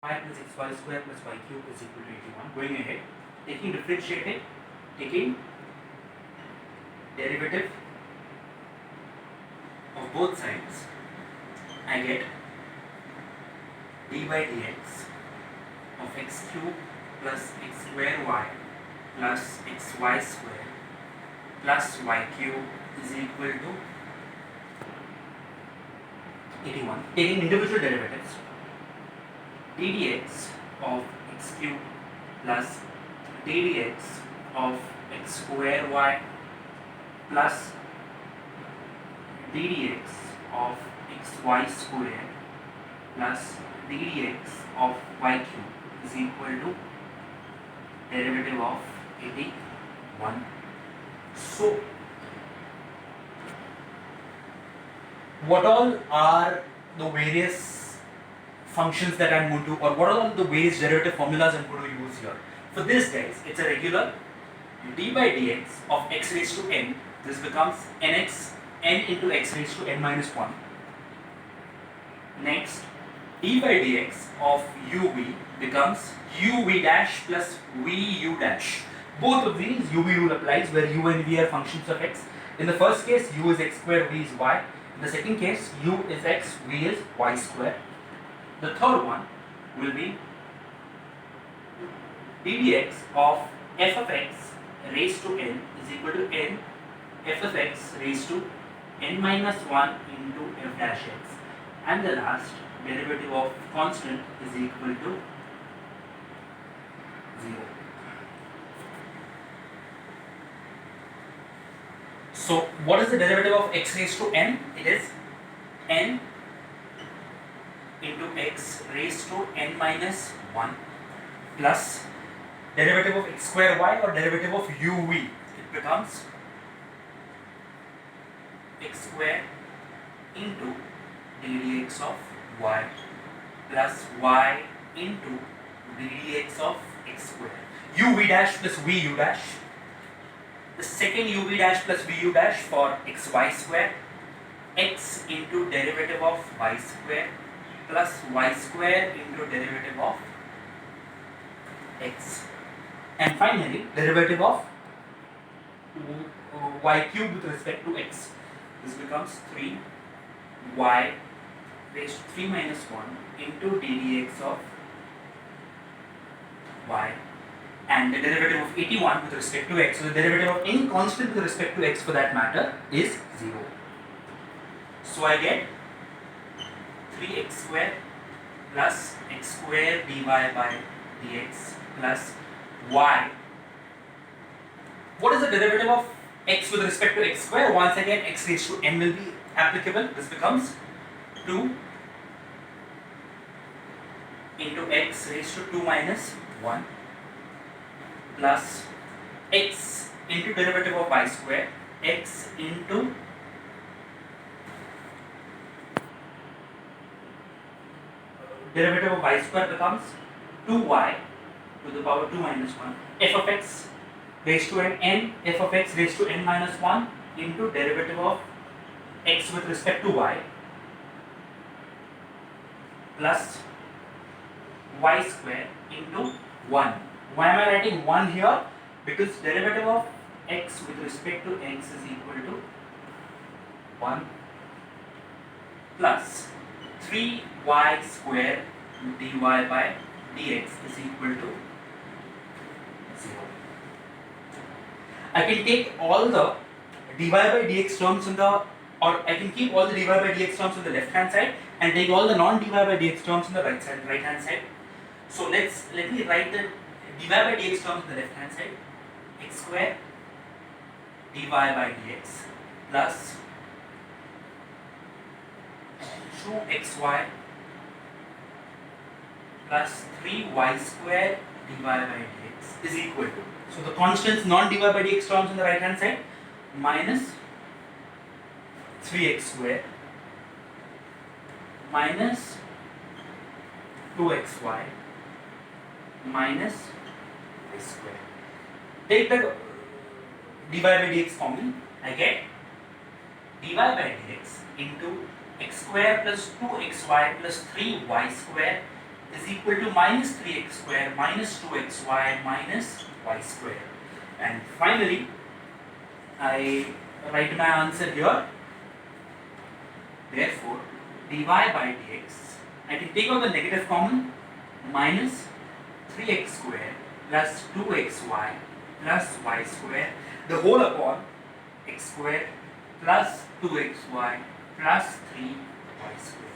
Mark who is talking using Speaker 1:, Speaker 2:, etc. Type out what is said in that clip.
Speaker 1: y plus xy square plus y cube is equal to 81. Going ahead, taking differentiating, taking derivative of both sides, I get d by dx of x cube plus x square y plus xy square plus y cube is equal to 81. Taking individual derivatives, d dx of x cube plus d dx of x square y plus d dx of xy square plus d dx of y cube is equal to derivative of 81. So, what all are the various functions that I'm going to, or what are all the various derivative formulas I'm going to use here? For this, guys, it's a regular d by dx of x raised to n. This becomes nx n into x raised to n minus 1. Next, d by dx of uv becomes uv dash plus vu dash. Both of these uv rule applies where u and v are functions of x. In the first case, u is x square, v is y. In the second case, u is x, v is y square. The third one will be d dx of f of x raised to n is equal to n f of x raised to n minus 1 into f dash x, and the last derivative of constant is equal to 0. So what is the derivative of x raised to n? It is n into x raised to n minus 1 plus derivative of x square y or derivative of uv. It becomes x square into d dx of y plus y into d dx of x square. uv dash plus vu dash. The second uv dash plus vu dash for xy square, x into derivative of y square plus y square into derivative of x, and finally derivative of y cube with respect to x. This becomes 3y raised to 3 minus 1 into d dx of y, and the derivative of 81 with respect to x. So the derivative of any constant with respect to x for that matter is 0. So I get 3x square plus x square dy by dx plus y. What is the derivative of x with respect to x square? Once again, x raised to n will be applicable. This becomes 2 into x raised to 2 minus 1 plus x into derivative of y square, x into derivative of y square becomes 2y to the power 2 minus 1, f of x raised to n, f of x raised to n minus 1 into derivative of x with respect to y plus y square into 1. Why am I writing 1 here? Because derivative of x with respect to x is equal to 1 plus 3y square dy by dx is equal to 0. I can take all the dy by dx terms in the, or I can keep all the dy by dx terms on the left hand side and take all the non dy by dx terms on the right hand side. So let me write the dy by dx terms on the left hand side. X square dy by dx plus 2xy plus 3y square dy by dx is equal to, so the constants non dy by dx terms on the right hand side, minus 3x square minus 2xy minus y square. Take the dy by dx common, I get dy by dx into x square plus 2xy plus 3y square is equal to minus 3x square minus 2xy minus y square. And finally, I write my answer here. Therefore, dy by dx, I can take out the negative common, minus 3x square plus 2xy plus y square, the whole upon x square plus 2xy plus 3y square.